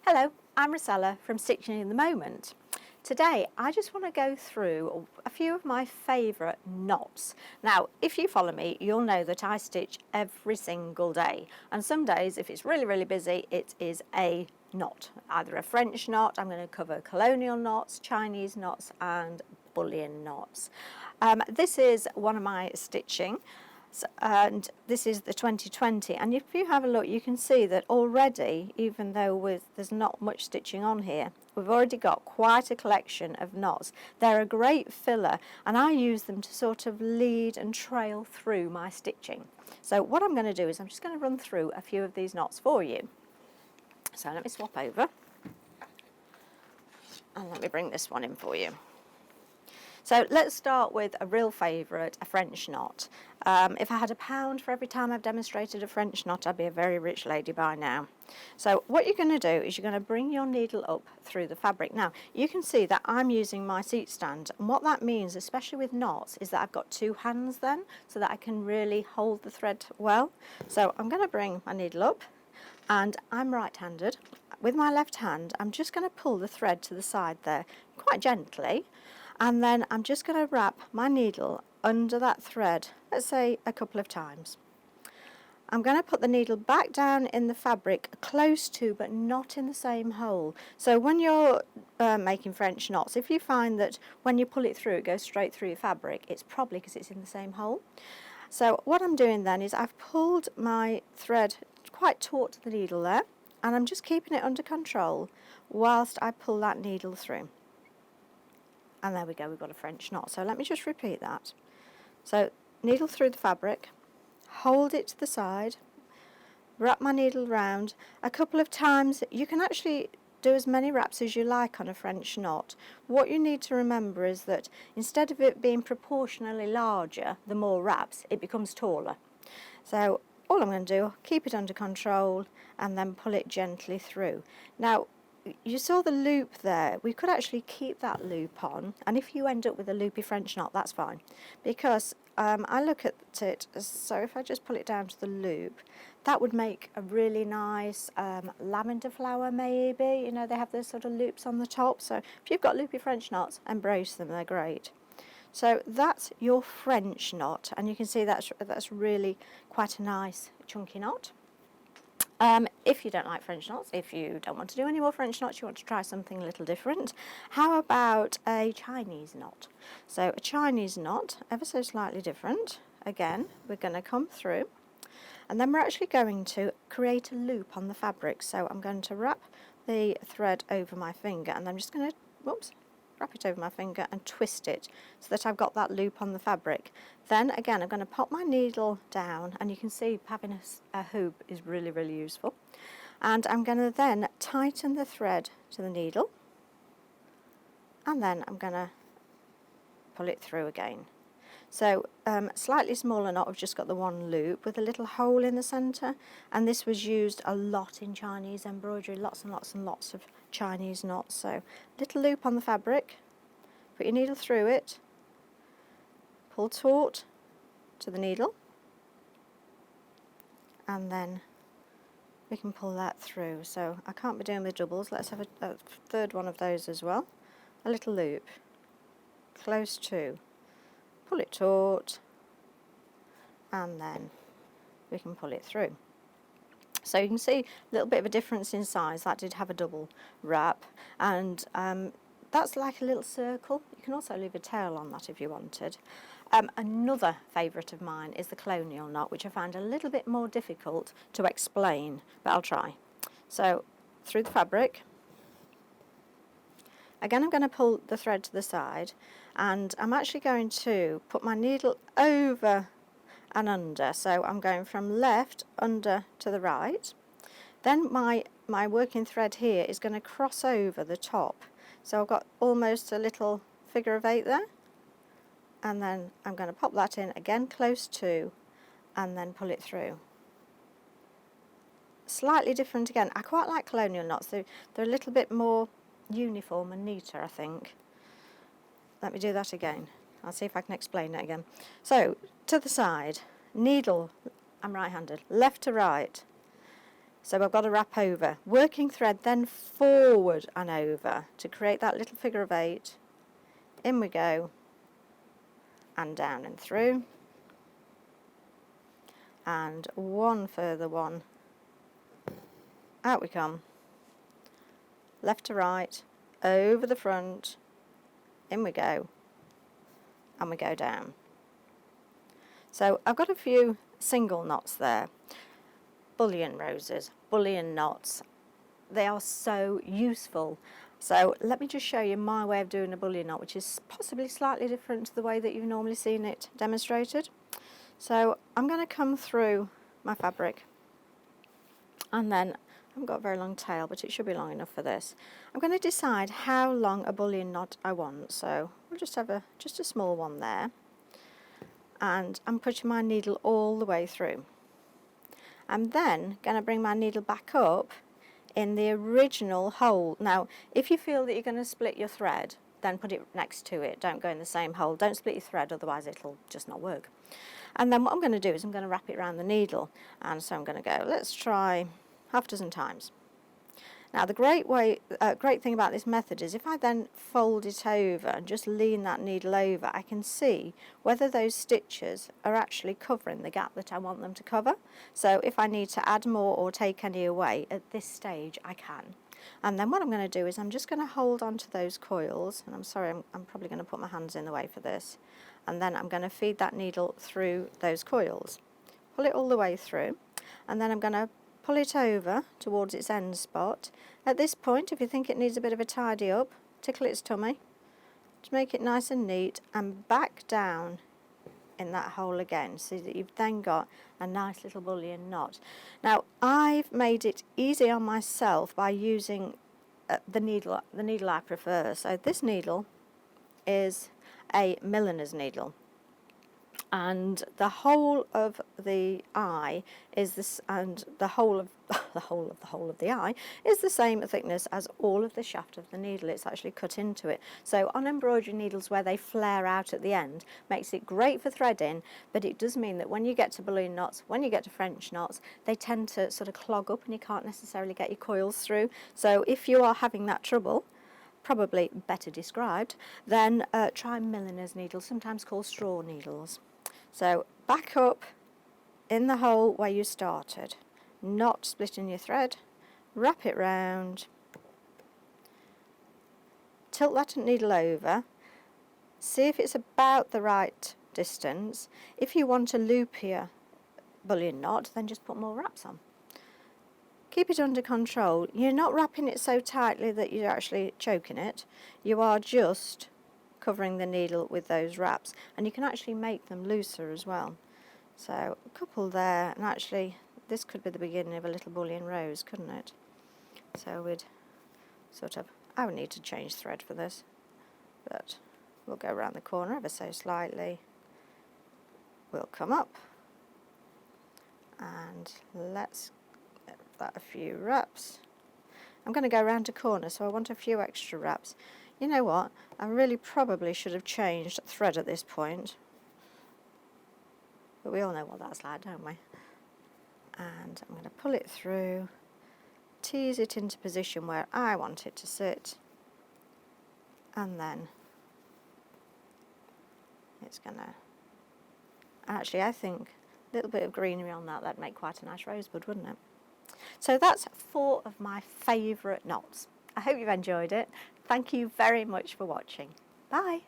Hello, I'm Rossella from Stitching in the Moment. Today I just want to go through a few of my favourite knots. Now if you follow me you'll know that I stitch every single day, and some days if it's really busy it is a knot, either a French knot. I'm going to cover colonial knots, Chinese knots and bullion knots. This is one of my stitching. And this is the 2020, and if you have a look you can see that already, even though there's not much stitching on here, we've already got quite a collection of knots. They're a great filler and I use them to sort of lead and trail through my stitching. So what I'm going to do is I'm just going to run through a few of these knots for you. So let me swap over and let me bring this one in for you. So let's start with a real favourite, a French knot. If I had £1 for every time I've demonstrated a French knot, I'd be a very rich lady by now. So what you're going to do is you're going to bring your needle up through the fabric. Now you can see that I'm using my seat stand, and what that means, especially with knots, is that I've got two hands then, so that I can really hold the thread well. So I'm going to bring my needle up, and I'm right-handed. With my left hand I'm just going to pull the thread to the side there quite gently, and then I'm just going to wrap my needle under that thread, let's say a couple of times. I'm going to put the needle back down in the fabric, close to but not in the same hole. So when you're making French knots, if you find that when you pull it through it goes straight through your fabric, it's probably because it's in the same hole. So what I'm doing then is I've pulled my thread quite taut to the needle there, and I'm just keeping it under control whilst I pull that needle through. And there we go, we've got a French knot. So let me just repeat that. So needle through the fabric, hold it to the side, wrap my needle round a couple of times. You can actually do as many wraps as you like on a French knot. What you need to remember is that instead of it being proportionally larger, the more wraps, it becomes taller. So all I'm going to do, keep it under control and then pull it gently through. Now you saw the loop there. We could actually keep that loop on, and if you end up with a loopy French knot, that's fine, because I look at it as, so if I just pull it down to the loop, that would make a really nice lavender flower maybe. You know, they have those sort of loops on the top, so if you've got loopy French knots, embrace them, they're great. So that's your French knot, and you can see that's really quite a nice chunky knot. If you don't like French knots, if you don't want to do any more French knots, you want to try something a little different, how about a Chinese knot? So a Chinese knot, ever so slightly different. Again, we're going to come through, and then we're actually going to create a loop on the fabric. So I'm going to wrap the thread over my finger, and I'm just going to, wrap it over my finger and twist it so that I've got that loop on the fabric. Then again I'm going to pop my needle down, and you can see having a hoop is really useful, and I'm going to then tighten the thread to the needle, and then I'm going to pull it through again. So slightly smaller knot, I've just got the one loop with a little hole in the centre, and this was used a lot in Chinese embroidery, lots and lots of Chinese knots. So little loop on the fabric, put your needle through it, pull taut to the needle, and then we can pull that through. So I can't be doing with doubles, let's have a third one of those as well. A little loop, close to, pull it taut, and then we can pull it through. So you can see a little bit of a difference in size. That did have a double wrap, and that's like a little circle. You can also leave a tail on that if you wanted. Another favourite of mine is the colonial knot, which I find a little bit more difficult to explain, but I'll try. So through the fabric, again I'm going to pull the thread to the side, and I'm actually going to put my needle over and under. So I'm going from left under to the right. Then my working thread here is going to cross over the top. So I've got almost a little figure of 8 there, and then I'm going to pop that in again close to, and then pull it through. Slightly different again. I quite like colonial knots. They're a little bit more uniform and neater, I think. Let me do that again. I'll see if I can explain it again. So to the side, needle, I'm right-handed, left to right, So I've got to wrap over, working thread then forward and over to create that little figure of 8. In we go, and down and through, and one further one, out we come, left to right, over the front, in we go, and we go down. So I've got a few single knots there, bullion roses, bullion knots. They are so useful. So let me just show you my way of doing a bullion knot, which is possibly slightly different to the way that you've normally seen it demonstrated. So I'm going to come through my fabric, and then I haven't got a very long tail, but it should be long enough for this. I'm going to decide how long a bullion knot I want. So we'll just have just a small one there, and I'm pushing my needle all the way through. I'm then going to bring my needle back up in the original hole. Now, if you feel that you're going to split your thread, then put it next to it. Don't go in the same hole. Don't split your thread, otherwise it'll just not work. And then what I'm going to do is I'm going to wrap it around the needle. And so I'm going to go, let's try half a dozen times. Now, the great thing about this method is if I then fold it over and just lean that needle over, I can see whether those stitches are actually covering the gap that I want them to cover. So if I need to add more or take any away at this stage, I can. And then what I'm going to do is I'm just going to hold on to those coils, and I'm sorry, I'm probably going to put my hands in the way for this, and then I'm going to feed that needle through those coils, pull it all the way through, and then I'm going to pull it over towards its end spot. At this point, if you think it needs a bit of a tidy up, tickle its tummy to make it nice and neat, and back down in that hole again, so that you've then got a nice little bullion knot. Now, I've made it easy on myself by using the needle I prefer. So this needle is a milliner's needle, and the whole of the eye is this, and the whole of the eye is the same thickness as all of the shaft of the needle. It's actually cut into it. So on embroidery needles where they flare out at the end, makes it great for threading, but it does mean that when you get to balloon knots, when you get to French knots, they tend to sort of clog up and you can't necessarily get your coils through. So if you are having that trouble, probably better described, then try milliner's needles, sometimes called straw needles. So back up in the hole where you started, not splitting your thread, wrap it round, tilt that needle over, see if it's about the right distance. If you want a loopier bullion knot, then just put more wraps on. Keep it under control. You're not wrapping it so tightly that you're actually choking it. You are just covering the needle with those wraps, and you can actually make them looser as well. So a couple there, and actually this could be the beginning of a little bullion rose, couldn't it? So we'd sort of, I would need to change thread for this, but we'll go around the corner ever so slightly. We'll come up, and let's give that a few wraps. I'm going to go around a corner, so I want a few extra wraps. You know what, I really probably should have changed thread at this point, but we all know what that's like, don't we? And I'm going to pull it through, tease it into position where I want it to sit, and then it's going to, actually I think a little bit of greenery on that'd make quite a nice rosebud, wouldn't it? So that's 4 of my favourite knots. I hope you've enjoyed it. Thank you very much for watching. Bye.